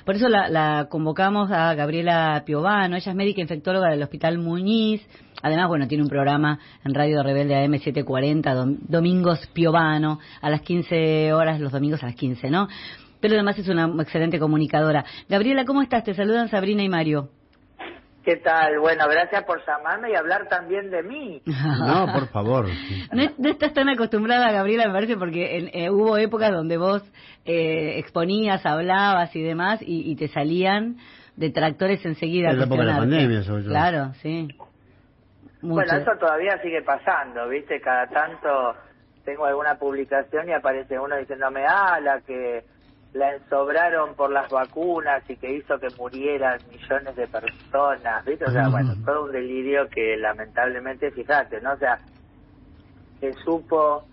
Por eso la convocamos a Gabriela Piovano. Ella es médica infectóloga del Hospital Muñiz. Además, bueno, tiene un programa en Radio Rebelde AM 740, Domingos Piovano, a las 15 horas, los domingos a las 15, ¿no? Pero además es una excelente comunicadora. Gabriela, ¿cómo estás? Te saludan Sabrina y Mario. ¿Qué tal? Bueno, gracias por llamarme y hablar también de mí. No, por favor. No estás tan acostumbrada, Gabriela, me parece, porque hubo épocas donde vos exponías, hablabas y demás, y te salían detractores enseguida. En la época de la pandemia, sobre todo. Claro, sí. Mucho. Bueno, eso todavía sigue pasando, ¿viste? Cada tanto tengo alguna publicación y aparece uno diciéndome, la que la ensobraron por las vacunas y que hizo que murieran millones de personas, ¿viste? O sea, bueno, todo un delirio que lamentablemente, fíjate, ¿no? O sea, se supo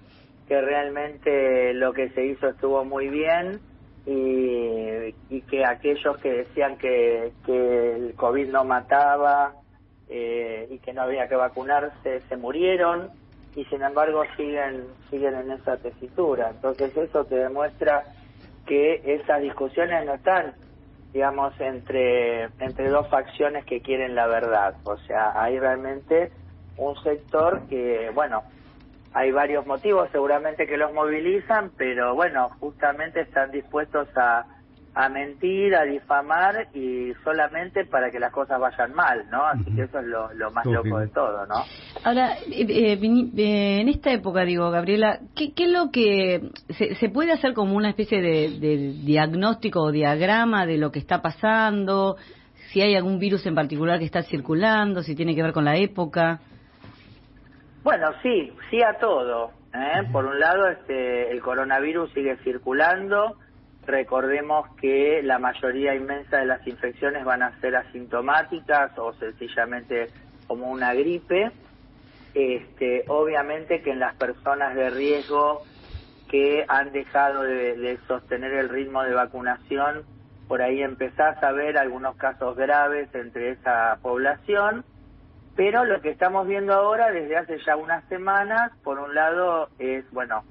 que realmente lo que se hizo estuvo muy bien y que aquellos que decían que el COVID no mataba y que no había que vacunarse se murieron y sin embargo siguen en esa tesitura. Entonces eso te demuestra que esas discusiones no están, digamos, entre dos facciones que quieren la verdad. O sea, hay realmente un sector que, bueno, hay varios motivos seguramente que los movilizan, pero bueno, justamente están dispuestos a mentir, a difamar y solamente para que las cosas vayan mal, ¿no? Así que eso es lo más loco de todo, ¿no? Ahora, en esta época, digo, Gabriela, ¿qué es lo que se puede hacer como una especie de diagnóstico o diagrama de lo que está pasando? Si hay algún virus en particular que está circulando, si tiene que ver con la época. Bueno, sí a todo, ¿eh? Por un lado, el coronavirus sigue circulando. Recordemos que la mayoría inmensa de las infecciones van a ser asintomáticas o sencillamente como una gripe. Obviamente que en las personas de riesgo que han dejado de sostener el ritmo de vacunación, por ahí empezás a ver algunos casos graves entre esa población, pero lo que estamos viendo ahora desde hace ya unas semanas, por un lado es, bueno,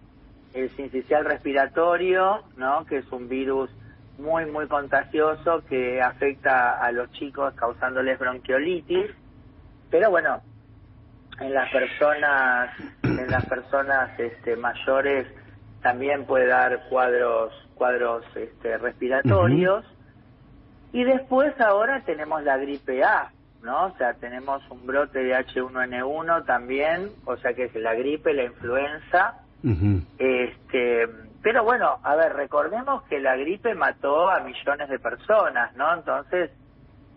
el sincicial respiratorio, ¿no? Que es un virus muy, muy contagioso que afecta a los chicos causándoles bronquiolitis, pero bueno, en las personas mayores también puede dar cuadros respiratorios. Y después ahora tenemos la gripe A, ¿no? O sea, tenemos un brote de H1N1 también, o sea que es la gripe, la influenza. Pero bueno, a ver, recordemos que la gripe mató a millones de personas, ¿no? Entonces,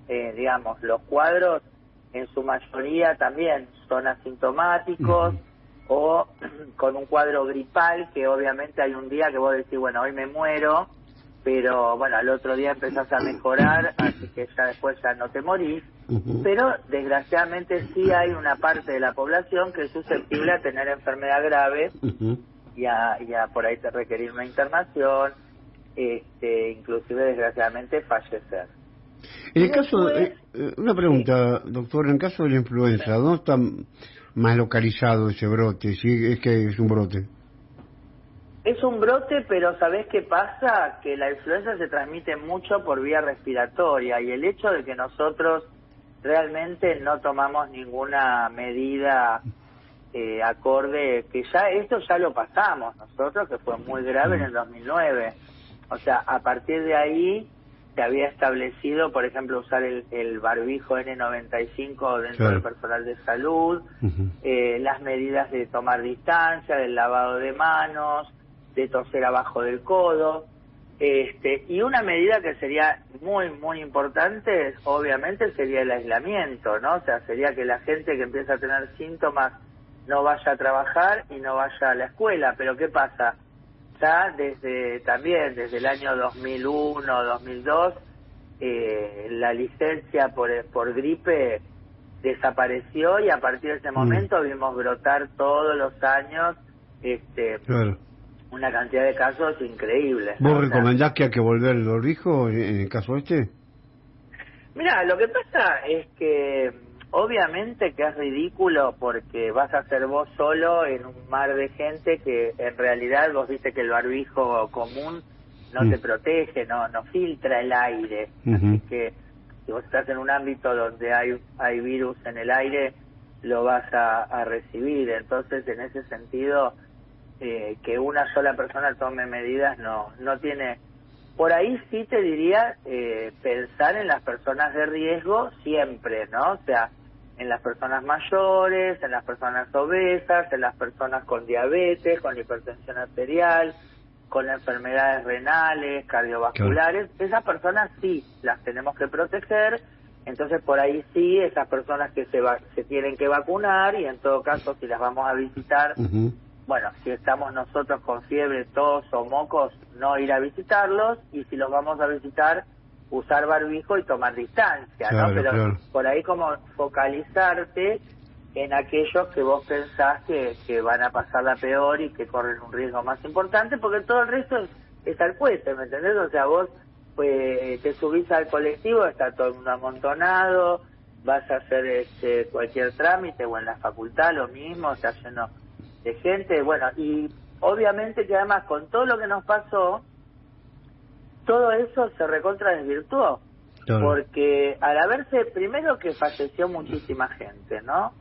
digamos, los cuadros en su mayoría también son asintomáticos o con un cuadro gripal que obviamente hay un día que vos decís, bueno, hoy me muero, pero bueno, al otro día empezás a mejorar, así que ya después ya no te morís. Pero desgraciadamente sí hay una parte de la población que es susceptible a tener enfermedad grave y a por ahí te requerir una internación, inclusive desgraciadamente fallecer. En el caso, una pregunta, doctor, en el caso de la influenza, ¿dónde está más localizado ese brote? Si es que es un brote. Es un brote, pero ¿sabés qué pasa? Que la influenza se transmite mucho por vía respiratoria y el hecho de que nosotros realmente no tomamos ninguna medida acorde, que ya esto ya lo pasamos nosotros, que fue muy grave en el 2009. O sea, a partir de ahí se había establecido, por ejemplo, usar el barbijo N95 dentro del personal de salud, las medidas de tomar distancia, del lavado de manos, de toser abajo del codo, y una medida que sería muy, muy importante, obviamente, sería el aislamiento, ¿no? O sea, sería que la gente que empieza a tener síntomas no vaya a trabajar y no vaya a la escuela. Pero ¿qué pasa? Ya desde el año 2001, 2002, la licencia por gripe desapareció y a partir de ese momento vimos brotar todos los años una cantidad de casos increíbles, ¿no? ¿Vos recomendás que hay que volver el barbijo en el caso este? Mira, lo que pasa es que obviamente que es ridículo porque vas a ser vos solo en un mar de gente que en realidad vos viste que el barbijo común no te protege, no filtra el aire. Así que si vos estás en un ámbito donde hay virus en el aire, lo vas a recibir. Entonces, en ese sentido, que una sola persona tome medidas no tiene. Por ahí sí te diría pensar en las personas de riesgo siempre, ¿no? O sea, en las personas mayores, en las personas obesas, en las personas con diabetes, con hipertensión arterial, con enfermedades renales, cardiovasculares. Claro. Esas personas sí las tenemos que proteger. Entonces, por ahí sí, esas personas que se tienen que vacunar, y en todo caso, si las vamos a visitar, bueno, si estamos nosotros con fiebre, tos o mocos, no ir a visitarlos, y si los vamos a visitar, usar barbijo y tomar distancia, claro, ¿no? Pero claro, por ahí como focalizarte en aquellos que vos pensás que van a pasarla peor y que corren un riesgo más importante, porque todo el resto es al cohete, ¿me entendés? O sea, vos te subís al colectivo, está todo el mundo amontonado, vas a hacer cualquier trámite, o en la facultad lo mismo, está lleno de gente. Bueno, y obviamente que además con todo lo que nos pasó, todo eso se recontra desvirtuó, porque al haberse, primero que falleció muchísima gente, ¿no?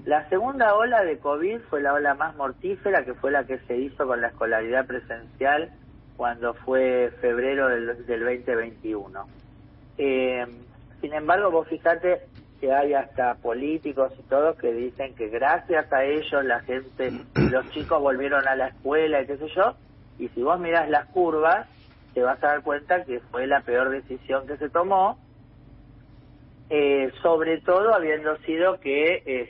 La segunda ola de COVID fue la ola más mortífera, que fue la que se hizo con la escolaridad presencial cuando fue febrero del 2021. Sin embargo, vos fijate que hay hasta políticos y todos que dicen que gracias a ellos la gente, los chicos volvieron a la escuela y qué sé yo, y si vos mirás las curvas, te vas a dar cuenta que fue la peor decisión que se tomó, sobre todo habiendo sido que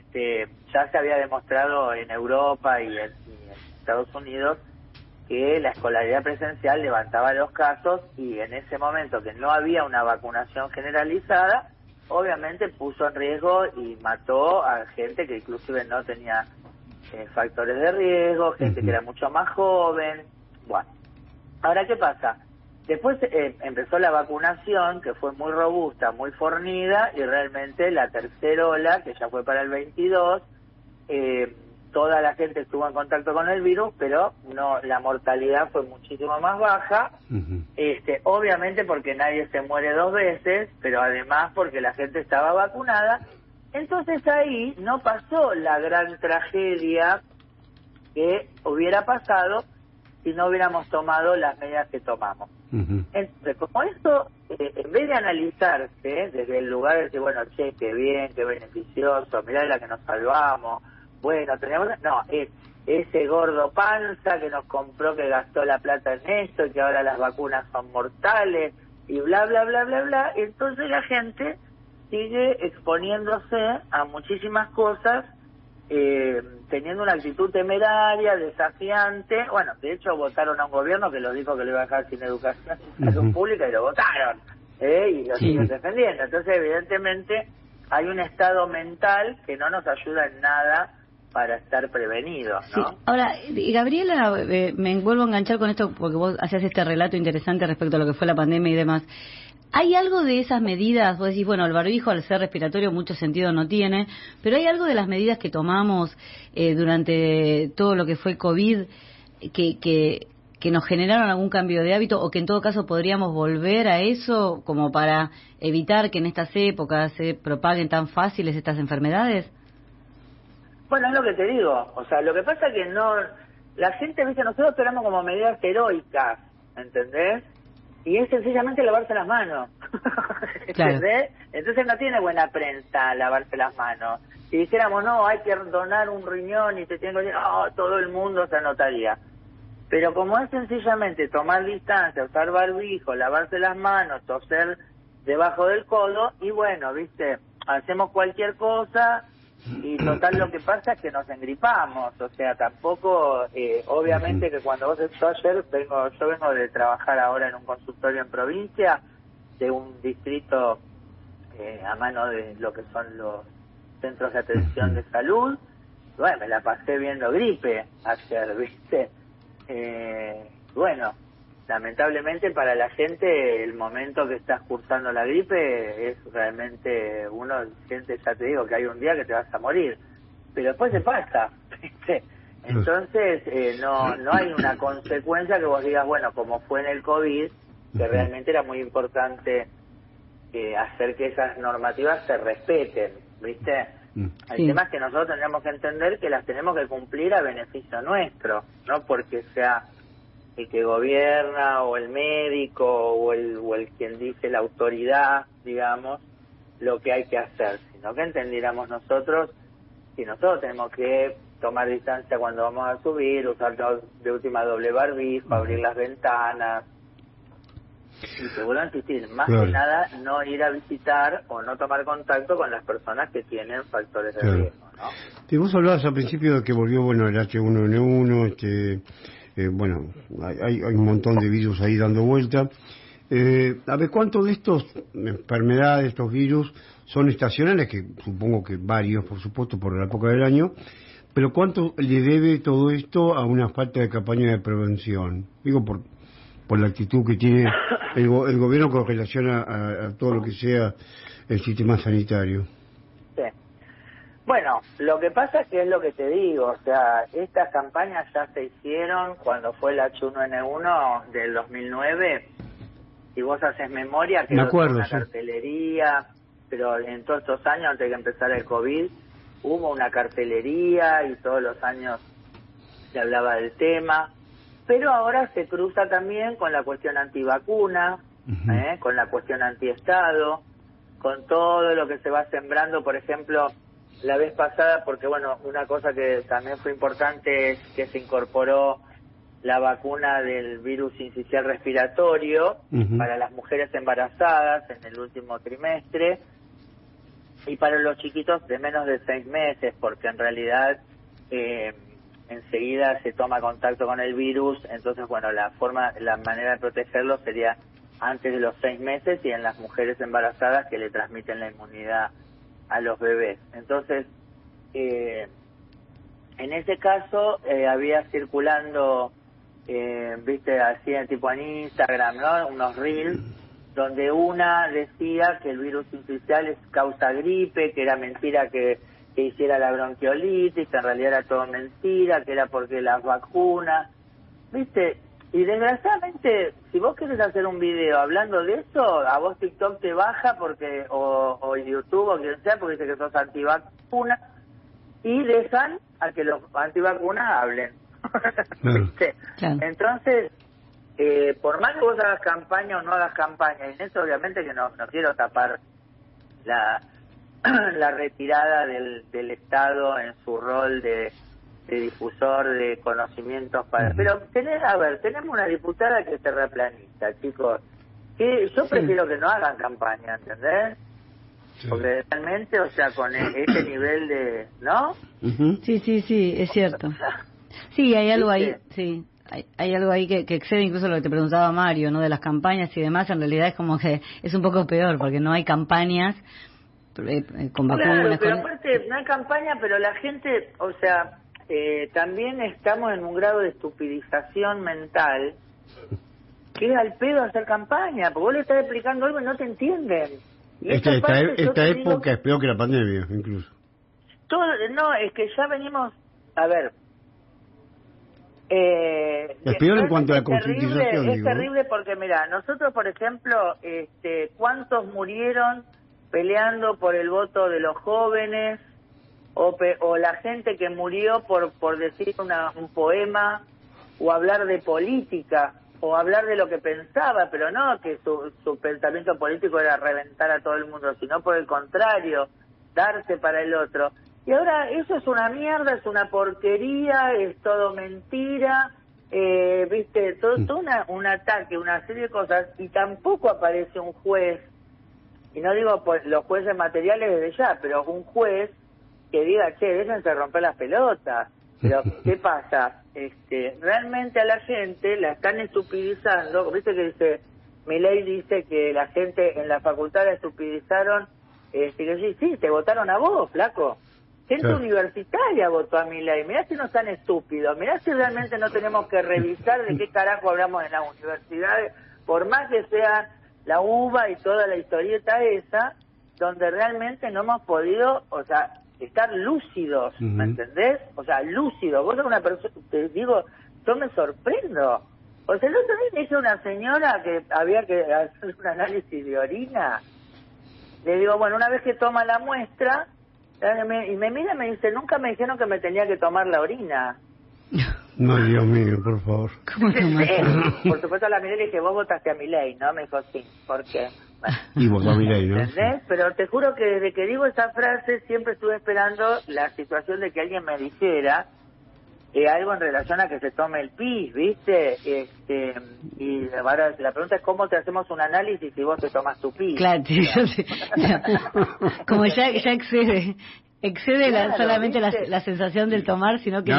ya se había demostrado en Europa y en Estados Unidos que la escolaridad presencial levantaba los casos, y en ese momento que no había una vacunación generalizada, obviamente puso en riesgo y mató a gente que inclusive no tenía factores de riesgo, gente que era mucho más joven. Bueno, ahora, ¿qué pasa? Después empezó la vacunación, que fue muy robusta, muy fornida, y realmente la tercera ola, que ya fue para el 22, toda la gente estuvo en contacto con el virus, pero no, la mortalidad fue muchísimo más baja, obviamente porque nadie se muere dos veces, pero además porque la gente estaba vacunada. Entonces ahí no pasó la gran tragedia que hubiera pasado si no hubiéramos tomado las medidas que tomamos. Entonces, como esto, en vez de analizarse desde el lugar de decir, bueno, che, qué bien, qué beneficioso, mirá la que nos salvamos, bueno, teníamos... No, ese gordo panza que nos compró, que gastó la plata en esto, y que ahora las vacunas son mortales, y bla, bla, bla, bla, bla. Entonces la gente sigue exponiéndose a muchísimas cosas, teniendo una actitud temeraria, desafiante. Bueno, de hecho votaron a un gobierno que lo dijo que lo iba a dejar sin educación y salud pública, y lo votaron, y lo siguen defendiendo. Entonces, evidentemente, hay un estado mental que no nos ayuda en nada para estar prevenidos, ¿no? Sí. Ahora, Gabriela, me vuelvo a enganchar con esto porque vos hacías este relato interesante respecto a lo que fue la pandemia y demás. ¿Hay algo de esas medidas? Vos decís, bueno, el barbijo al ser respiratorio mucho sentido no tiene, pero ¿hay algo de las medidas que tomamos durante todo lo que fue COVID que nos generaron algún cambio de hábito, o que en todo caso podríamos volver a eso como para evitar que en estas épocas se propaguen tan fáciles estas enfermedades? Bueno, es lo que te digo. O sea, lo que pasa es que no... La gente, viste, nosotros esperamos como medidas heroicas, ¿entendés? Y es sencillamente lavarse las manos. Claro. ¿Entendés? Entonces no tiene buena prensa lavarse las manos. Si dijéramos, no, hay que donar un riñón y te tengo que... todo el mundo se anotaría. Pero como es sencillamente tomar distancia, usar barbijo, lavarse las manos, toser debajo del codo, y bueno, viste, hacemos cualquier cosa, y total lo que pasa es que nos engripamos. O sea, tampoco, obviamente que cuando vos... Yo vengo de trabajar ahora en un consultorio en provincia, de un distrito a mano de lo que son los centros de atención de salud. Bueno, me la pasé viendo gripe ayer, viste. Bueno, lamentablemente para la gente el momento que estás cursando la gripe es realmente, uno siente, ya te digo, que hay un día que te vas a morir, pero después se pasa, ¿viste? Entonces, no hay una consecuencia que vos digas, bueno, como fue en el COVID, que realmente era muy importante hacer que esas normativas se respeten, ¿viste? El tema es que nosotros tendríamos que entender que las tenemos que cumplir a beneficio nuestro, no porque sea el que gobierna o el médico o el quien dice la autoridad, digamos, lo que hay que hacer, sino que entendiéramos nosotros, si nosotros tenemos que tomar distancia cuando vamos a subir, usar de última doble barbijo, abrir las ventanas, y te vuelvo a insistir, más que nada no ir a visitar o no tomar contacto con las personas que tienen factores de riesgo, ¿no? Y vos hablabas al principio de que volvió, bueno, el H1N1, bueno, hay un montón de virus ahí dando vuelta. A ver, ¿cuántos de estos enfermedades, estos virus, son estacionales? Que supongo que varios, por supuesto, por la época del año. Pero ¿cuánto le debe todo esto a una falta de campaña de prevención? Digo, por la actitud que tiene el gobierno con relación a todo lo que sea el sistema sanitario. Sí. Bueno, lo que pasa es que es lo que te digo, o sea, estas campañas ya se hicieron cuando fue el H1N1 del 2009, si vos haces memoria, que una cartelería, pero en todos estos años, antes de que empezara el COVID, hubo una cartelería y todos los años se hablaba del tema, pero ahora se cruza también con la cuestión antivacuna, con la cuestión antiestado, con todo lo que se va sembrando, por ejemplo, la vez pasada, porque bueno, una cosa que también fue importante es que se incorporó la vacuna del virus sincicial respiratorio para las mujeres embarazadas en el último trimestre y para los chiquitos de menos de 6 meses, porque en realidad enseguida se toma contacto con el virus, entonces bueno, la manera de protegerlo sería antes de los 6 meses y en las mujeres embarazadas que le transmiten la inmunidad a los bebés. Entonces, en ese caso había circulando, viste, así en tipo en Instagram, ¿no? Unos reels donde una decía que el virus sincicial causa gripe, que era mentira que hiciera la bronquiolitis, que en realidad era todo mentira, que era porque las vacunas, viste. Y desgraciadamente, si vos querés hacer un video hablando de eso, a vos TikTok te baja porque o YouTube o quien sea, porque dice que sos antivacuna, y dejan a que los antivacunas hablen. ¿Viste? Claro. Entonces, por más que vos hagas campaña o no hagas campaña, y en eso obviamente que no quiero tapar la retirada del Estado en su rol de difusor de conocimientos para... Pero tenemos una diputada que es terraplanista, chicos, que yo prefiero que no hagan campaña, ¿entendés? Sí. Porque realmente, o sea, con este nivel de... ¿no? Sí, es cierto. Sí, hay algo ahí, sí. Hay algo ahí que excede incluso lo que te preguntaba Mario, ¿no? De las campañas y demás, en realidad es como que es un poco peor, porque no hay campañas con vacunas. Claro, pero aparte no hay campaña, pero la gente, o sea... también estamos en un grado de estupidización mental que es al pedo hacer campaña, porque vos le estás explicando algo y no te entienden. Y esta época es peor que la pandemia, incluso. No, es que ya venimos, a ver... es peor en cuanto a la concientización. Es terrible porque, mira, nosotros, por ejemplo, ¿cuántos murieron peleando por el voto de los jóvenes? O la gente que murió por decir un poema o hablar de política o hablar de lo que pensaba, pero no que su pensamiento político era reventar a todo el mundo, sino por el contrario, darse para el otro. Y ahora eso es una mierda, es una porquería, es todo mentira, viste, todo un ataque, una serie de cosas, y tampoco aparece un juez, y no digo los jueces materiales desde ya, pero un juez que diga, che, déjense romper las pelotas. Pero, ¿qué pasa? Realmente a la gente la están estupidizando. ¿Viste que dice, Milei dice que la gente en la facultad la estupidizaron? Que sí, te votaron a vos, flaco. Gente universitaria votó a Milei. Mirá si no están estúpidos. Mirá si realmente no tenemos que revisar de qué carajo hablamos en las universidades, por más que sea la UBA y toda la historieta esa, donde realmente no hemos podido, o sea, estar lúcidos, ¿me entendés? O sea, lúcidos. Vos sos una persona, te digo, yo me sorprendo. O sea, el otro día me dice una señora que había que hacer un análisis de orina. Le digo, bueno, una vez que toma la muestra, y me mira y me dice, nunca me dijeron que me tenía que tomar la orina. No, Dios mío, por favor. ¿Cómo tomaste? Por supuesto la miré y le dije, vos votaste a Milei, ¿no? Me dijo, sí, ¿por qué? Bueno, Y votó a Milei, ¿no? ¿entendés? Pero te juro que desde que digo esa frase siempre estuve esperando la situación de que alguien me dijera algo en relación a que se tome el PIS, ¿viste? Y ahora la pregunta es cómo te hacemos un análisis si vos te tomas tu PIS. Claro, sí, yo sé. Como ya excede Claro, solamente ¿viste? la sensación del tomar, sino que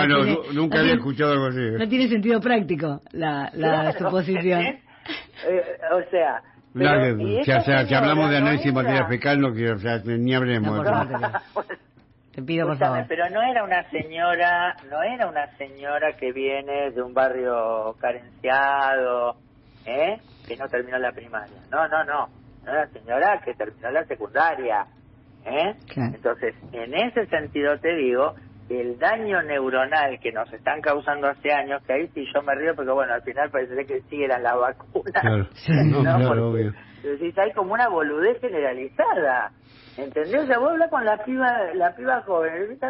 nunca había escuchado algo así. No tiene sentido práctico la Claro, suposición. o sea... Claro, y o sea, esta si hablamos de señora análisis de no materia era- fecal, no quiero, o sea, ni hablemos. No, por favor, te pido por Escúchame, favor. pero no era una señora que viene de un barrio carenciado, que no terminó la primaria. No era una señora que terminó la secundaria, Claro. Entonces, en ese sentido te digo, el daño neuronal que nos están causando hace años, que ahí sí yo me río, porque bueno, al final parece que sí eran las vacunas. Claro, ¿no? claro, Porque, obvio. decís, hay como una boludez generalizada, ¿entendés? O sea, vos hablas con la piba joven, ¿viste?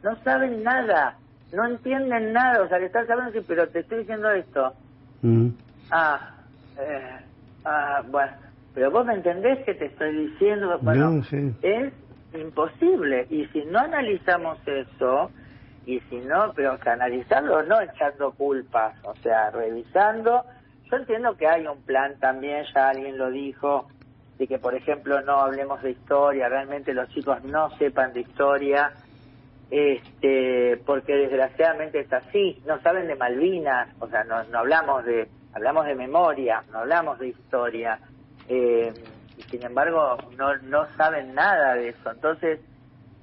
No saben nada, no entienden nada, o sea, le estás hablando así, pero te estoy diciendo esto. Bueno, pero vos me entendés que te estoy diciendo, bueno, No, sí. es imposible, y si no analizamos eso, y si no, pero o sea, analizarlo no echando culpas, o sea, revisando. Yo entiendo que hay un plan también, ya alguien lo dijo, de que por ejemplo no hablemos de historia, realmente los chicos no sepan de historia, porque desgraciadamente es así, no saben de Malvinas, o sea, no hablamos de memoria, no hablamos de historia, y sin embargo no saben nada de eso. Entonces,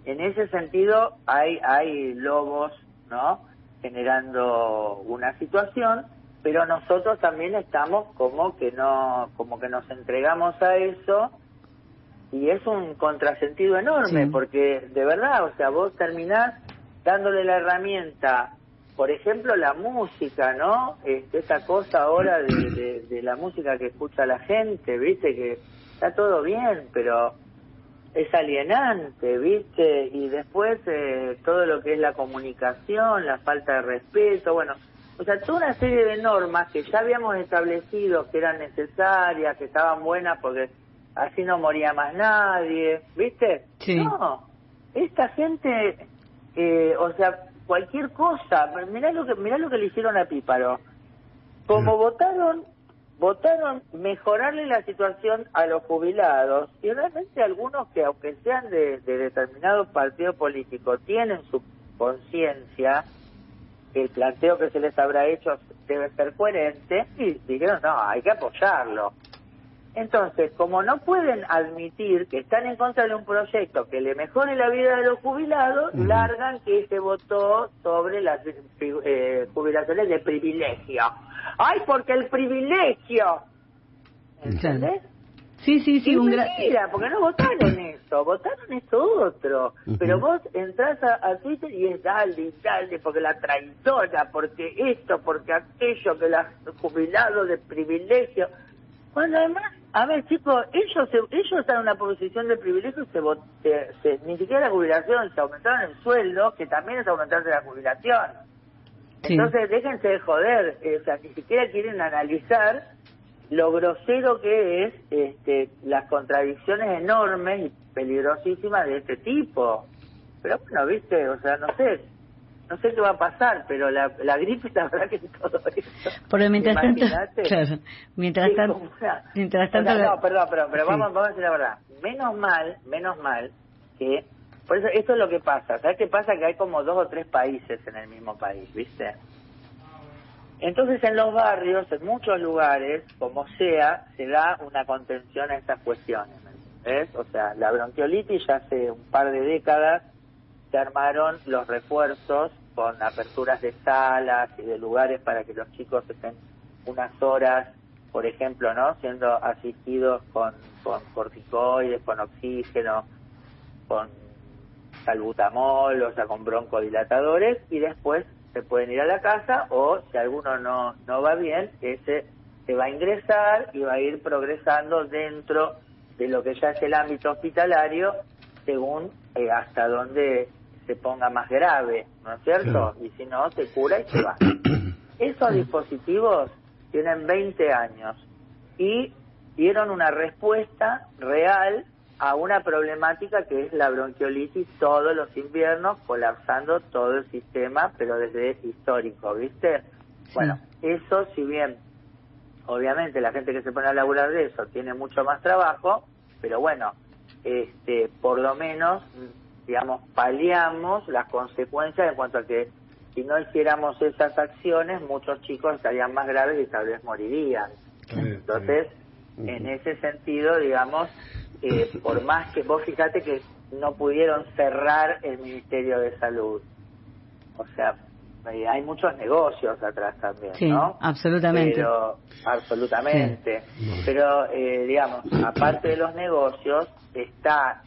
en ese sentido hay lobos, ¿no?, generando una situación, pero nosotros también estamos como que nos entregamos a eso, y es un contrasentido enorme, Sí. porque de verdad, o sea, vos terminás dándole la herramienta, por ejemplo, la música, ¿no? Esa cosa ahora de la música que escucha la gente, ¿viste? Que está todo bien, pero es alienante, ¿viste? Y después todo lo que es la comunicación, la falta de respeto, bueno, o sea, toda una serie de normas que ya habíamos establecido que eran necesarias, que estaban buenas porque así no moría más nadie, ¿viste? Sí. No, esta gente, o sea, cualquier cosa, mirá lo que le hicieron a Píparo. Como votaron mejorarle la situación a los jubilados, y realmente algunos que, aunque sean de determinado partido político, tienen su conciencia, el planteo que se les habrá hecho debe ser coherente, y dijeron, no, hay que apoyarlo. Entonces, como no pueden admitir que están en contra de un proyecto que le mejore la vida de los jubilados, largan que se votó sobre las jubilaciones de privilegio. ¡Ay, porque el privilegio! ¿Entendés? Sí, Y un mentira, porque no votaron eso, votaron esto otro. Pero vos entrás a Twitter y es dale, porque la traidora, porque esto, porque aquello, que los jubilados de privilegio. Bueno, además, a ver, chicos, ellos están en una posición de privilegio, ni siquiera la jubilación, se aumentaron el sueldo, que también es aumentarse la jubilación. Sí. Entonces, déjense de joder, o sea, ni siquiera quieren analizar lo grosero que es las contradicciones enormes y peligrosísimas de este tipo. Pero bueno, viste, o sea, no sé qué va a pasar, pero la gripe, la verdad que todo esto. Pero mientras tanto, Imagínate. claro, mientras Sí, tanto, como una- mientras o sea, tanto, no, perdón, pero sí. vamos a decir la verdad. Menos mal que, por eso esto es lo que pasa. ¿Sabes qué pasa? Que hay como 2 o 3 países en el mismo país, ¿viste? Entonces en los barrios, en muchos lugares, como sea, se da una contención a estas cuestiones, ¿me entendés? O sea, la bronquiolitis ya hace un par de décadas se armaron los refuerzos con aperturas de salas y de lugares para que los chicos estén unas horas, por ejemplo, ¿no?, siendo asistidos con corticoides, con oxígeno, con salbutamol, o sea, con broncodilatadores, y después se pueden ir a la casa, o si alguno no va bien, ese se va a ingresar y va a ir progresando dentro de lo que ya es el ámbito hospitalario, según hasta donde se ponga más grave, ¿no es cierto? Sí. Y si no, se cura y se va. Esos dispositivos tienen 20 años y dieron una respuesta real a una problemática que es la bronquiolitis todos los inviernos, colapsando todo el sistema, pero desde histórico, ¿viste? Bueno, eso, si bien obviamente la gente que se pone a laburar de eso tiene mucho más trabajo, pero bueno, por lo menos, digamos, paliamos las consecuencias en cuanto a que si no hiciéramos esas acciones, muchos chicos estarían más graves y tal vez morirían. Entonces, en ese sentido, digamos, por más que vos fíjate que no pudieron cerrar el Ministerio de Salud, o sea, hay muchos negocios atrás también, sí, ¿no? Absolutamente. Pero, absolutamente. Sí. Pero, digamos, aparte de los negocios, está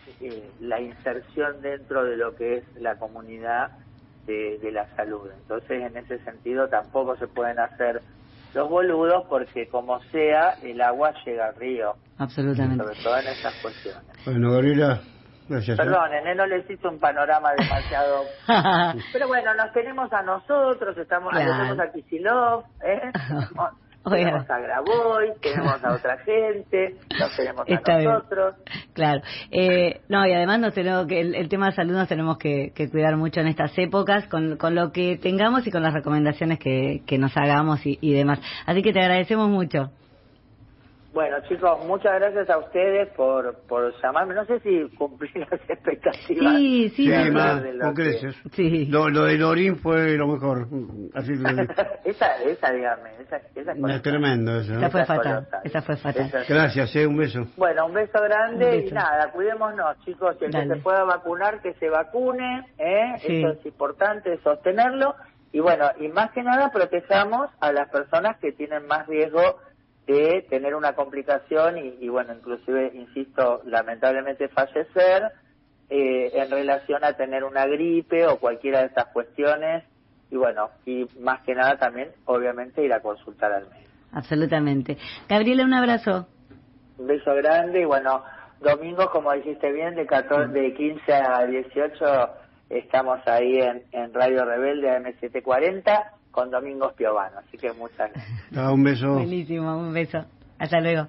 la inserción dentro de lo que es la comunidad de la salud. Entonces, en ese sentido, tampoco se pueden hacer los boludos, porque como sea, el agua llega al río. Absolutamente. Sobre todo en esas cuestiones. Bueno, Gabriela, gracias. Perdón, no les hice un panorama demasiado... Pero bueno, nos tenemos a nosotros, tenemos a Kicillof, tenemos a Grabois, tenemos a otra gente, nos tenemos a nosotros. Bien. Claro. No, y además nos tenemos que el tema de salud nos tenemos que cuidar mucho en estas épocas, con lo que tengamos y con las recomendaciones que nos hagamos y demás. Así que te agradecemos mucho. Bueno, chicos, muchas gracias a ustedes por llamarme. No sé si cumplí las expectativas. Sí, más, con creces. Sí. Lo de Lorín fue lo mejor. Así esa, dígame, esa es tremendo eso. Esa fue fatal. Gracias, un beso. Bueno, un beso grande y nada, cuidémonos, chicos. Si el que se pueda vacunar, que se vacune, sí. Eso es importante, sostenerlo. Y bueno, y más que nada, protejamos a las personas que tienen más riesgo de tener una complicación y bueno, inclusive, insisto, lamentablemente fallecer en relación a tener una gripe o cualquiera de estas cuestiones, y bueno, y más que nada también, obviamente, ir a consultar al médico. Absolutamente. Gabriela, un abrazo. Un beso grande, y bueno, domingos, como dijiste bien, de 15 a 18 estamos ahí en Radio Rebelde AM740, con Domingos Piovano, así que muchas gracias. Un beso. Buenísimo, un beso. Hasta luego.